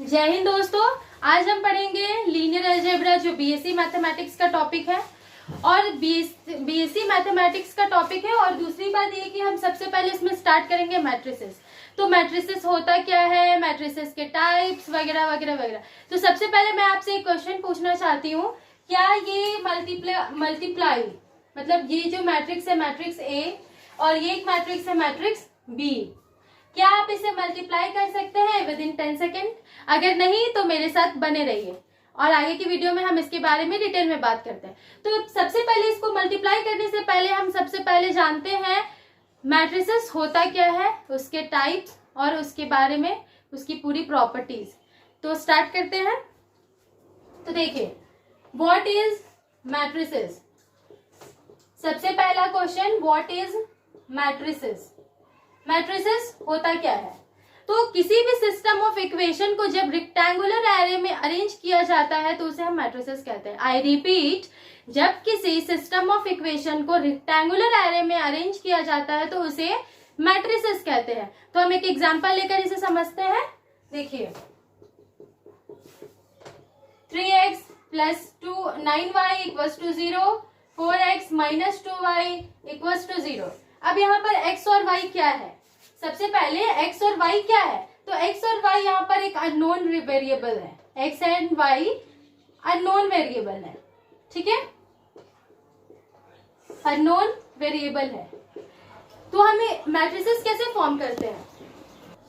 जय हिंद दोस्तों। आज हम पढ़ेंगे लीनियर अलजेब्रा जो बीएससी मैथमेटिक्स का टॉपिक है और बीएससी मैथमेटिक्स का टॉपिक है। और दूसरी बात ये कि हम सबसे पहले इसमें स्टार्ट करेंगे मैट्रिसेस। तो मैट्रिसेस होता क्या है, मैट्रिसेस के टाइप्स वगैरह वगैरह वगैरह। तो सबसे पहले मैं आपसे एक क्वेश्चन पूछना चाहती हूँ, क्या ये मल्टीप्लाई मतलब ये जो मैट्रिक्स है मैट्रिक्स ए और ये एक मैट्रिक्स है मैट्रिक्स बी, क्या आप इसे मल्टीप्लाई कर सकते हैं विद इन 10 सेकेंड? अगर नहीं तो मेरे साथ बने रहिए और आगे की वीडियो में हम इसके बारे में डिटेल में बात करते हैं। तो सबसे पहले इसको मल्टीप्लाई करने से पहले हम सबसे पहले जानते हैं मैट्रिसेस होता क्या है, उसके टाइप्स और उसके बारे में उसकी पूरी प्रॉपर्टीज। तो स्टार्ट करते हैं। तो देखिए, व्हाट इज मैट्रिसेस। सबसे पहला question, what is matrices. Matrices होता क्या है? तो किसी भी सिस्टम ऑफ इक्वेशन को जब रेक्टेंगुलर एरे में अरेंज किया जाता है तो उसे हम मैट्रिसेस कहते हैं। आई रिपीट, जब किसी सिस्टम ऑफ इक्वेशन को रेक्टेंगुलर एरे में अरेंज किया जाता है तो उसे मैट्रिसेस कहते हैं। तो हम एक एग्जांपल लेकर इसे समझते हैं। देखिए, 3x plus 9y equals to 0, 4x minus 2y equals to 0। अब यहाँ पर x और y क्या है? सबसे पहले x और y क्या है? तो x और y यहाँ पर एक अननोन वेरिएबल है। x and y unknown variable है, ठीक है, अननोन वेरिएबल है। तो हमें मैट्रिसेस कैसे फॉर्म करते हैं?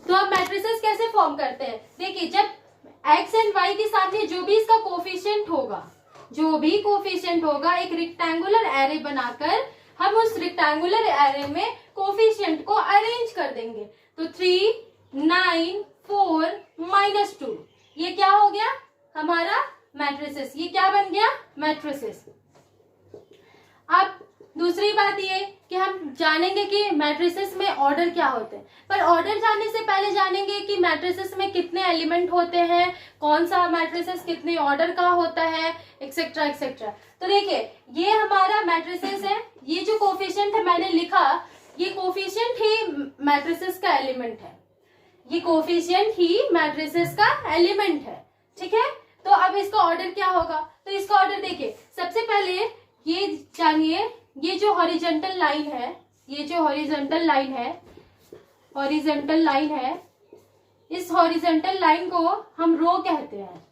तो अब मैट्रिसेस कैसे फॉर्म करते हैं? देखिए, जब x एंड y के सामने जो भी इसका कोफिशिएंट होगा एक रेक्टेंगुलर एरे बनाकर हम उस रेक्टेंगुलर एरे में कोफिशिएंट को अरेंज कर देंगे। तो 3, 9, 4 माइनस 2, ये क्या हो गया हमारा मैट्रिसेस। ये क्या बन गया? मैट्रिसेस। अब दूसरी बात ये कि हम जानेंगे कि मैट्रिसेस में ऑर्डर क्या होते हैं, पर ऑर्डर जानने से पहले जानेंगे कि मैट्रिसेस में कितने एलिमेंट होते हैं, कौन सा मैट्रिसेस कितने ऑर्डर का होता है, एक्सेट्रा एक्सेट्रा। तो देखिए, ये हमारा मैट्रिसेस है। ये जो कोफिशिएंट है मैंने लिखा, ये कोफिशिएंट ही मैट्रिसेस का एलिमेंट है। ये कोफिशिएंट ही मैट्रिसेस का एलिमेंट है, ठीक है। तो अब इसका ऑर्डर क्या होगा? तो इसका ऑर्डर देखिए, सबसे पहले ये जानिए, ये जो हॉरिजॉन्टल लाइन है, ये जो हॉरिजॉन्टल लाइन है, इस हॉरिजॉन्टल लाइन को हम रो कहते हैं।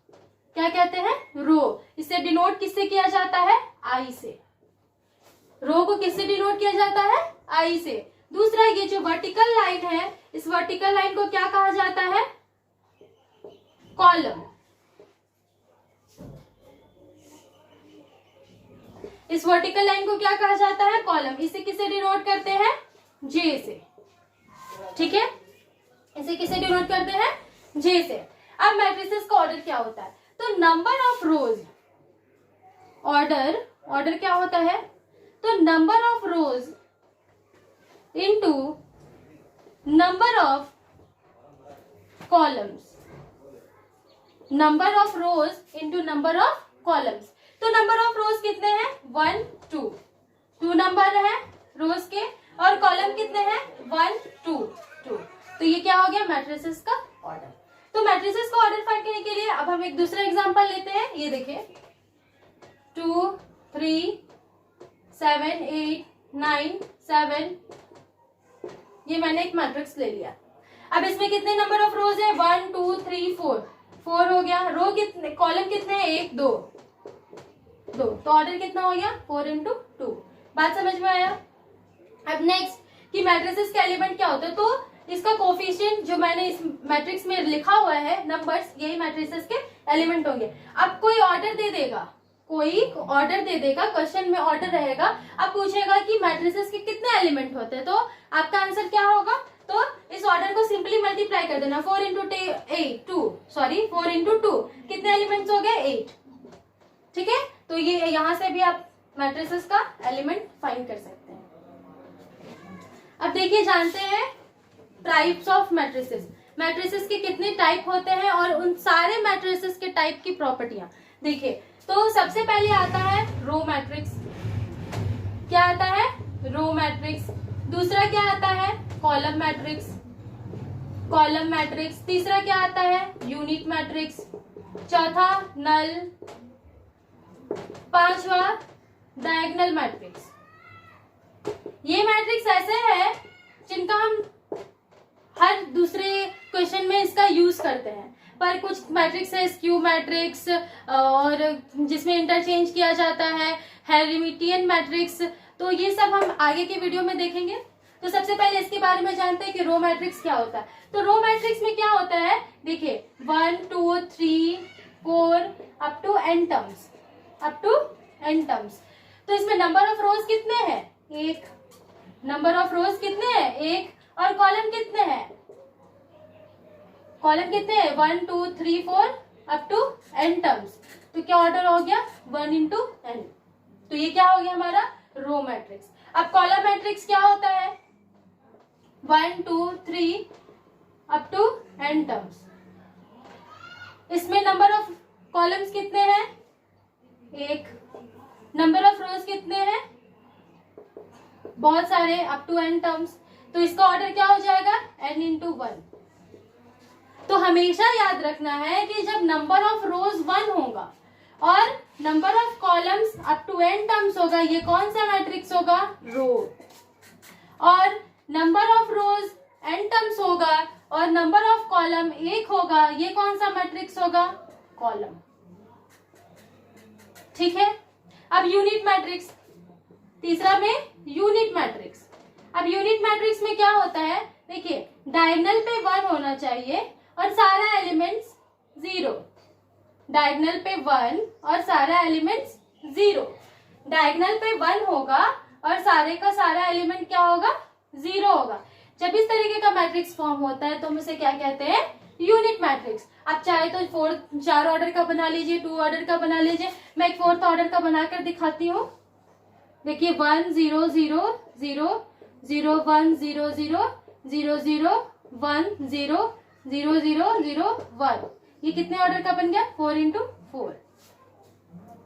क्या कहते हैं? रो। इसे डिनोट किससे किया जाता है? आई से। रो को किससे डिनोट किया जाता है? आई से। दूसरा, ये जो वर्टिकल लाइन है, इस वर्टिकल लाइन को क्या कहा जाता है? कॉलम। इस वर्टिकल लाइन को क्या कहा जाता है? कॉलम। इसे किसे डिनोट करते हैं? जे से, ठीक है। इसे किसे डिनोट करते हैं? जे से। अब मैट्रिसेस का ऑर्डर क्या होता है? तो नंबर ऑफ रोज, ऑर्डर क्या होता है? तो number of rose into number of columns, number of rose into number of columns. तो नंबर ऑफ रोज कितने हैं? 1, 2 नंबर है रोज के, और कॉलम कितने हैं? 1, 2। तो ये क्या हो गया? मैट्रिसेस का ऑर्डर। तो मैट्रिसेस का ऑर्डर फाइंड करने के लिए अब हम एक दूसरा एग्जांपल लेते हैं। ये देखिए, 2, 3, 7, 8, 9, 7, ये मैंने एक मैट्रिक्स ले लिया। अब इसमें कितने नंबर ऑफ रोज है? 1, 2, 3, 4 हो गया। रो कितने, कॉलम कितने हैं? 1, 2। तो ऑर्डर कितना हो गया? 4 into 2। बात समझ में आया? अब नेक्स्ट कि मैट्रिसेस का एलिमेंट क्या होता है, तो इसका कोफिशिएंट जो मैंने इस मैट्रिक्स में लिखा हुआ है नंबर्स, यही मैट्रिसेस के एलिमेंट होंगे। अब कोई ऑर्डर दे देगा, क्वेश्चन में ऑर्डर रहेगा। अब पूछेगा कि मैट्रिसेस के कितने एलिमेंट होते हैं, तो आपका आंसर क्या होगा? तो इस ऑर्डर को सिंपली मल्टीप्लाई कर देना। 4 into 2 कितने एलिमेंट्स हो गए? 8, ठीक है। तो ये यहां से भी आप मैट्रिसेस का एलिमेंट फाइंड कर सकते हैं। अब देखिए, जानते हैं टाइप्स ऑफ मैट्रिसेस। मैट्रिसेस के कितने टाइप होते हैं और उन सारे मैट्रिसेस के टाइप की प्रॉपर्टियां देखिए। तो सबसे पहले आता है रो मैट्रिक्स। क्या आता है? Row matrix. दूसरा क्या आता है? Column matrix. Column matrix. तीसरा क्या आता है? Unit matrix. चौथा नल। पांचवा डायगोनल मैट्रिक्स। ये मैट्रिक्स ऐसे है जिनका हम हर दूसरे क्वेश्चन में इसका यूज करते हैं, पर कुछ मैट्रिक्स है स्क्यू मैट्रिक्स और जिसमें इंटरचेंज किया जाता है, हेर्मिटियन मैट्रिक्स। तो ये सब हम आगे के वीडियो में देखेंगे। तो सबसे पहले इसके बारे में जानते हैं कि रो मैट्रिक्स क्या होता है। तो रो मैट्रिक्स में क्या होता है, देखिए 1 2 3 4 up to n terms, up to n terms. तो इसमें नंबर ऑफ रोज कितने हैं? 1। नंबर ऑफ रोज कितने हैं? 1। और कॉलम कितने हैं? कॉलम कितने हैं? 1 2 3 4 अप टू n टर्म्स। तो क्या ऑर्डर हो गया? 1 into n। तो ये क्या हो गया हमारा? Row matrix. अब कॉलम मैट्रिक्स क्या होता है? 1 2 3 अप टू n टर्म्स। इसमें नंबर ऑफ कॉलम्स कितने हैं? 1। नंबर ऑफ रोज कितने हैं? बहुत सारे, अप टू n टर्म्स। तो इसका ऑर्डर क्या हो जाएगा? n into 1। तो हमेशा याद रखना है कि जब नंबर ऑफ रोज 1 होगा और number of columns up to n terms होगा, ये कौन सा मैट्रिक्स होगा? रो। और number of rows n terms होगा और नंबर ऑफ कॉलम 1 होगा, ये कौन सा मैट्रिक्स होगा? कॉलम। ठीक है। अब यूनिट मैट्रिक्स, तीसरा में यूनिट मैट्रिक्स। अब यूनिट मैट्रिक्स में क्या होता है? देखिए डायगोनल पे 1 होना चाहिए और सारा एलिमेंट्स 0। डायगोनल पे 1 और सारा एलिमेंट्स 0। डायगोनल पे 1 होगा और सारे का सारा एलिमेंट क्या होगा? 0 होगा। जब इस तरीके का मैट्रिक्स फॉर्म होता है तो हम इसे क्या कहते हैं? Unit matrix. आप चाहे तो 4 ऑर्डर का बना लीजिए, 2 ऑर्डर का बना लीजिए। मैं एक 4th ऑर्डर का बनाकर दिखाती हूँ। देखिए 1 0 0 0 0 1 0 0 0 0 1 0 0 0 0 1। ये कितने ऑर्डर का बन गया? 4 into 4।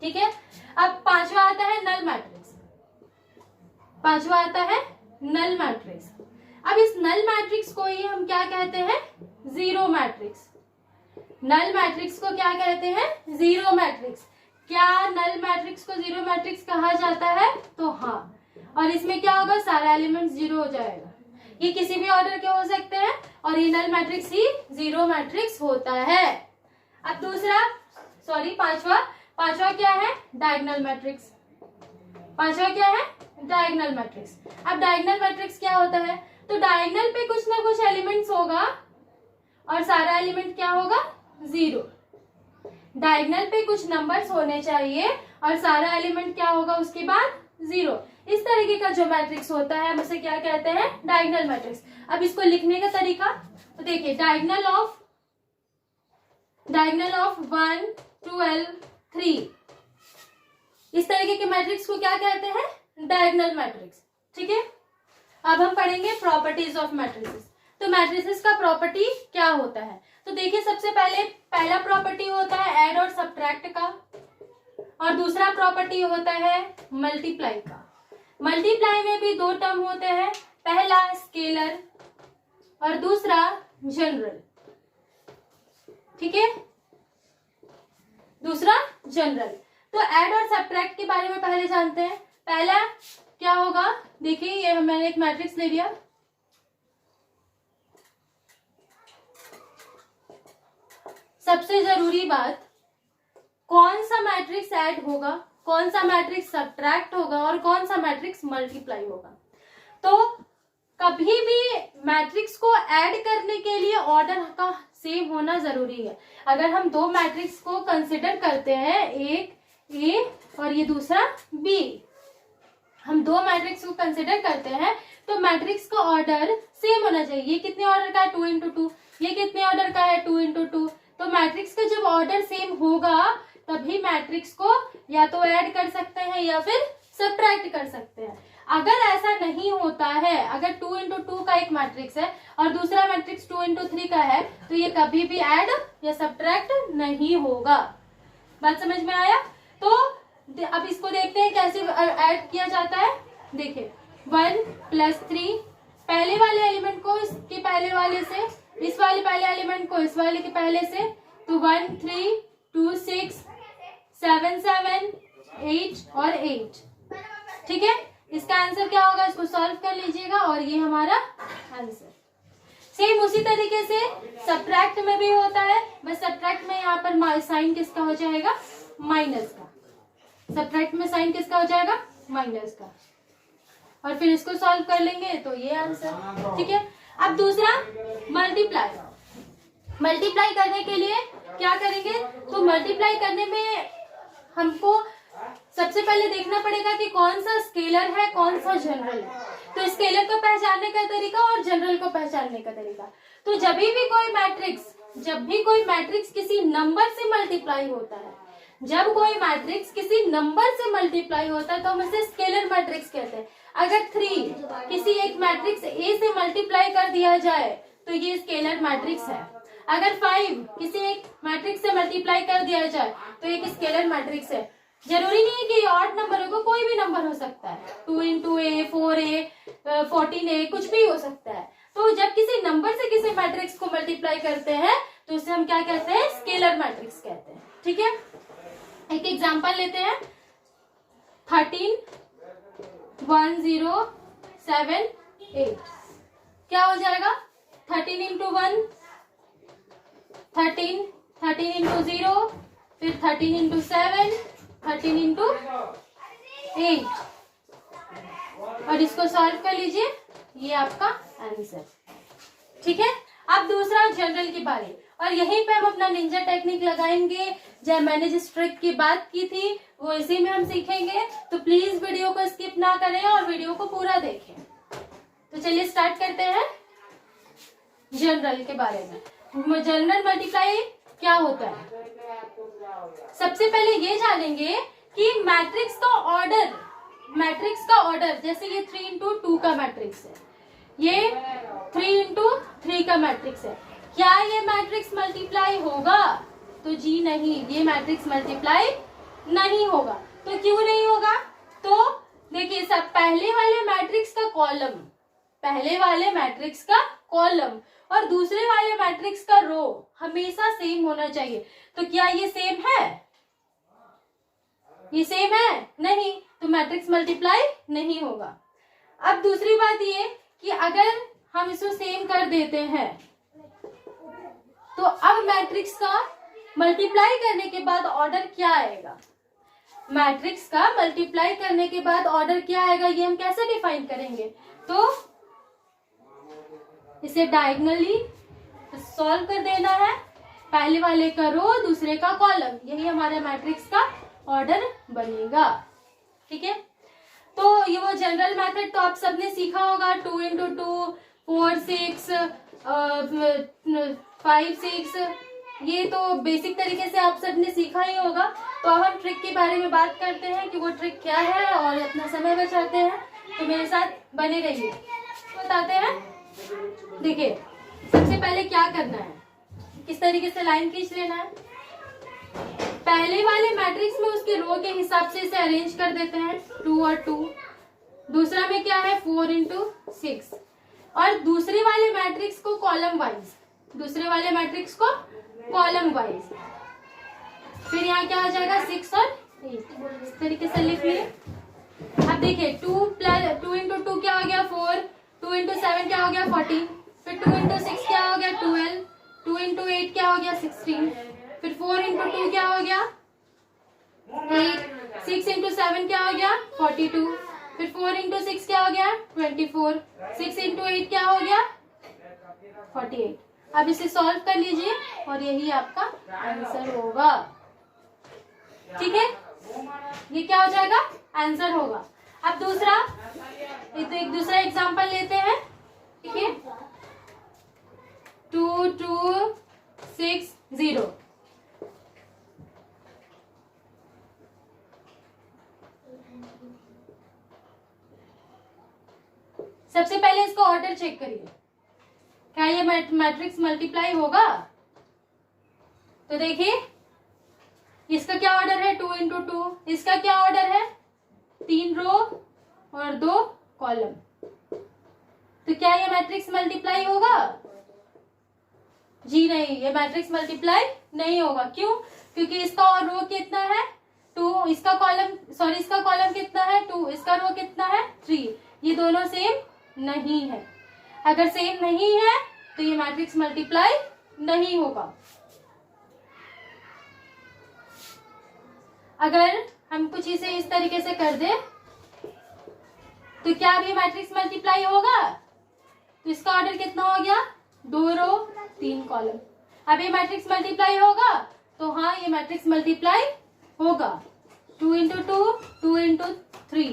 ठीक है। अब पांचवा आता है नल मैट्रिक्स। पांचवा आता है नल मैट्रिक्स। अब इस नल मैट्रिक्स को ही हम क्या कहते हैं? Zero matrix. नल मैट्रिक्स को क्या कहते हैं? Zero matrix. क्या नल मैट्रिक्स को जीरो मैट्रिक्स कहा जाता है? तो हाँ। और इसमें क्या होगा? सारा एलिमेंट 0 हो जाएगा। ये किसी भी ऑर्डर के हो सकते हैं और ये नल मैट्रिक्स ही जीरो मैट्रिक्स होता है। अब पांचवा क्या है? Diagonal matrix. पांचवा क्या है? Diagonal matrix. अब डायगोनल मैट्रिक्स क्या होता है? तो डायगोनल पे कुछ ना कुछ एलिमेंट्स होगा और सारा एलिमेंट क्या होगा? 0। डायगोनल पे कुछ नंबर्स होने चाहिए और सारा एलिमेंट क्या होगा उसके बाद? 0। इस तरीके का जो मैट्रिक्स होता है हम उसे क्या कहते हैं? Diagonal matrix. अब इसको लिखने का तरीका तो देखिए डायगोनल ऑफ 1 12 3। इस तरीके के मैट्रिक्स को क्या कहते हैं? Diagonal matrix. ठीक है। अब हम पढ़ेंगे प्रॉपर्टीज ऑफ मैट्रिसेस। तो मैट्रिसेस का प्रॉपर्टी क्या होता है? तो देखिए सबसे पहला प्रॉपर्टी होता है ऐड और सब्ट्रैक्ट का, और दूसरा प्रॉपर्टी होता है मल्टीप्लाई का। मल्टीप्लाई में भी 2 टर्म होते हैं, पहला स्केलर और दूसरा जनरल। ठीक है, दूसरा जनरल। तो ऐड और सब्ट्रैक्ट के बारे में पहले जानते हैं। पहला क्या होगा? देखिए ये मैंने एक मैट्रिक्स ले लिया। सबसे जरूरी बात, कौन सा मैट्रिक्स ऐड होगा, कौन सा मैट्रिक्स सब्ट्रैक्ट होगा और कौन सा मैट्रिक्स मल्टीप्लाई होगा। तो कभी भी मैट्रिक्स को ऐड करने के लिए ऑर्डर का सेम होना जरूरी है। अगर हम 2 मैट्रिक्स को कंसिडर करते हैं, एक ए और ये दूसरा बी, हम 2 मैट्रिक्स को कंसिडर करते हैं तो मैट्रिक्स का ऑर्डर सेम होना चाहिए। ये कितने ऑर्डर का है? 2 into 2। ये कितने ऑर्डर का है? 2 into 2। तो मैट्रिक्स का जब ऑर्डर सेम होगा तभी मैट्रिक्स को या तो ऐड कर सकते हैं या फिर सब्ट्रैक्ट कर सकते हैं। अगर ऐसा नहीं होता है, अगर 2 into 2 का एक मैट्रिक्स है और दूसरा मैट्रिक्स 2 into 3 का है, तो ये कभी भी ऐड या सब्ट्रैक्ट नहीं होगा। बात समझ में आया? तो अब इसको देखते हैं कैसे ऐड किया जाता है। देखिए 1 + 3, पहले वाले एलिमेंट को इसके पहले वाले से इस वाले पहले एलिमेंट को इस वाले के पहले से, तो 1 3 2 6 7 7 8 और 8। ठीक है, इसका आंसर क्या होगा, इसको सॉल्व कर लीजिएगा और ये हमारा आंसर। सेम उसी तरीके से सब्ट्रैक्ट में भी होता है, बस सब्ट्रैक्ट में यहाँ पर साइन किसका हो जाएगा, माइनस का। सब्ट्रैक्ट में साइन किसका हो जाएगा, माइनस का। और फिर इसको सॉल्व कर लेंगे तो ये आंसर। ठीक है, अब दूसरा मल्टीप्लाई। मल्टीप्लाई करने के लिए क्या करेंगे, तो मल्टीप्लाई करने में हमको सबसे पहले देखना पड़ेगा कि कौन सा स्केलर है, कौन सा जनरल है। तो स्केलर को पहचानने का तरीका और जनरल को पहचानने का तरीका, तो जब भी कोई मैट्रिक्स किसी नंबर से मल्टीप्लाई होता है, जब कोई मैट्रिक्स किसी नंबर से मल्टीप्लाई होता है तो हम इसे स्केलर मैट्रिक्स कहते हैं। अगर 3 किसी एक मैट्रिक्स ए से मल्टीप्लाई कर दिया जाए तो ये स्केलर मैट्रिक्स है। अगर 5 किसी एक मैट्रिक्स से मल्टीप्लाई कर दिया जाए तो एक स्केलर मैट्रिक्स है। जरूरी नहीं है कि ऑड नंबर होगा, कोई भी नंबर हो सकता है, 2 into a 4a 14a कुछ भी हो सकता है। तो जब किसी नंबर से किसी मैट्रिक्स को मल्टीप्लाई करते हैं तो उसे हम क्या कहते हैं, स्केलर मैट्रिक्स कहते हैं। ठीक है, एक एग्जांपल लेते हैं, 13 1 0 7 8 क्या हो जाएगा, 13 into 1 13, 13 into 0, फिर 13 into 7, 13 into 8 और इसको सॉल्व कर लीजिए, ये आपका आंसर। ठीक है, अब दूसरा जनरल की बारी, और यहीं पे हम अपना निंजा टेक्निक लगाएंगे। जब मैंने जिस ट्रिक की बात की थी वो इसी में हम सीखेंगे, तो प्लीज वीडियो को स्किप ना करें और वीडियो को पूरा देखें। तो चलिए स्टार्ट करते हैं जनरल के बारे में। जनरल मल्टीप्लाई क्या होता है, सबसे पहले ये जानेंगे कि मैट्रिक्स का ऑर्डर, जैसे ये 3 into 2 का मैट्रिक्स है, ये 3 into 3 का मैट्रिक्स है, क्या ये मैट्रिक्स मल्टीप्लाई होगा, तो जी नहीं, ये मैट्रिक्स मल्टीप्लाई नहीं होगा। तो क्यों नहीं होगा, तो देखिए सब पहले वाले मैट्रिक्स का कॉलम और दूसरे वाले मैट्रिक्स का रो हमेशा सेम होना चाहिए। तो क्या ये सेम है, ये सेम है नहीं, तो मैट्रिक्स मल्टीप्लाई नहीं होगा। अब दूसरी बात ये कि अगर हम इसको सेम कर देते हैं तो अब मैट्रिक्स का मल्टीप्लाई करने के बाद ऑर्डर क्या आएगा, मैट्रिक्स का मल्टीप्लाई करने के बाद ऑर्डर क्या आएगा, ये हम कैसे डिफाइन करेंगे, तो इसे डायगोनली सॉल्व कर देना है, पहले वाले का रो दूसरे का कॉलम, यही हमारे मैट्रिक्स का ऑर्डर बनेगा। ठीक है, तो ये वो जनरल मेथड तो आप सबने सीखा होगा, 2 into 2 4 6 5 6, ये तो बेसिक तरीके से आप सबने सीखा ही होगा। तो अब हम ट्रिक के बारे में बात करते हैं कि वो ट्रिक क्या है और अपना समय बचाते हैं, तो मेरे साथ बने रहिए, बताते हैं। देखिए सबसे पहले क्या करना है, किस तरीके से लाइन खींच लेना है, पहले वाले मैट्रिक्स में उसके रो के हिसाब से इसे अरेंज कर देते हैं, 2 और 2। दूसरा में क्या है, 4 into 6, और दूसरे वाले मैट्रिक्स को कॉलम वाइज, फिर यहाँ क्या हो जाएगा, 6 और 8, इस तरीके से लिख लिए। अब देखिए 2 into 2 क्या हो गया, 4, 2 into 7 क्या हो गया, 14, फिर 2 into 6 क्या हो गया, 12, 2 into 8 क्या हो गया, 16, फिर 4 into 2 क्या हो गया, 8, 6 into 7 क्या हो गया, 42, फिर 4 into 6 क्या हो गया, 24, 6 into 8 क्या हो गया, 48। अब इसे सॉल्व कर लीजिए और यही आपका आंसर होगा। ठीक है, ये क्या हो जाएगा, आंसर होगा। अब दूसरा, एक दूसरा एग्जांपल लेते हैं। ठीक है, 2 2 6 0, सबसे पहले इसका ऑर्डर चेक करिए, क्या ये मैट्रिक्स मल्टीप्लाई होगा। तो देखिए इसका क्या ऑर्डर है, 2 into 2, इसका क्या ऑर्डर है, 3 रो और 2 कॉलम, तो क्या ये मैट्रिक्स मल्टीप्लाई होगा, जी नहीं, ये मैट्रिक्स मल्टीप्लाई नहीं होगा। क्यों? क्योंकि इसका और रो कितना है 2, इसका कॉलम कितना है 2, इसका रो कितना है 3, ये दोनों सेम नहीं है। अगर सेम नहीं है तो ये मैट्रिक्स मल्टीप्लाई नहीं होगा। अगर हम कुछ इसे इस तरीके से कर दे तो क्या अब ये मैट्रिक्स मल्टीप्लाई होगा? तो इसका ऑर्डर कितना हो गया 2 रो 3 कॉलम। अब ये मैट्रिक्स मल्टीप्लाई होगा? तो हाँ, ये मैट्रिक्स मल्टीप्लाई होगा। 2 इंटू 2, 2 इंटू 3,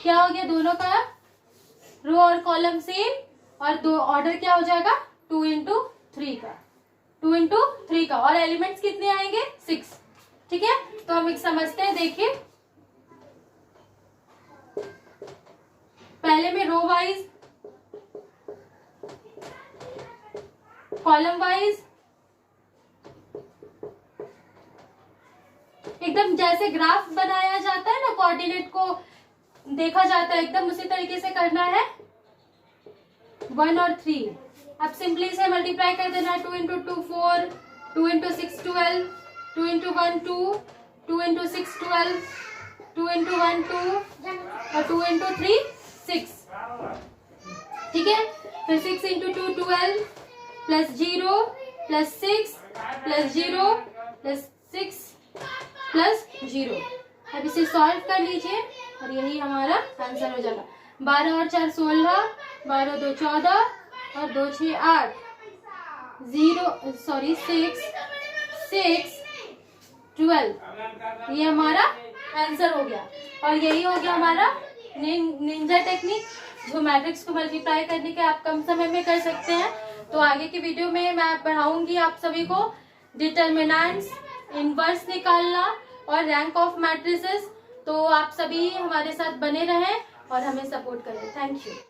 क्या हो गया? दोनों का रो और कॉलम सेम, और दो ऑर्डर क्या हो जाएगा 2 इंटू 3 का, 2 इंटू 3 का, और एलिमेंट्स कितने आएंगे 6। ठीक है, तो हम एक समझते हैं। देखिए, पहले में रो वाइज, कॉलम वाइज, एकदम जैसे ग्राफ बनाया जाता है ना, कोऑर्डिनेट को देखा जाता है, एकदम उसी तरीके से करना है। 1 और 3, अब सिंपली से मल्टीप्लाई कर देना है। 2 into 2 4, 2 into 6 12, 2 into 1 2, 2 into 6 12, 2 into 1 2, और 2 इंटू 3 6। ठीक है, फिर 6 into 2 12, plus 0 plus 6 plus 0 plus 6 plus 0। अब इसे सॉल्व कर लीजिए और यही हमारा आंसर हो जाएगा। 12 और 4 16, 12 2 14, और 2 6 8, 6 12, ये हमारा आंसर हो गया। और यही हो गया हमारा निंजा टेक्निक, जो मैट्रिक्स को मल्टीप्लाई करने के आप कम समय में कर सकते हैं। तो आगे की वीडियो में मैं पढ़ाऊंगी आप सभी को डिटर्मिनेंट्स, इनवर्स निकालना और रैंक ऑफ मैट्रिसेस। तो आप सभी हमारे साथ बने रहें और हमें सपोर्ट करें। Thank you.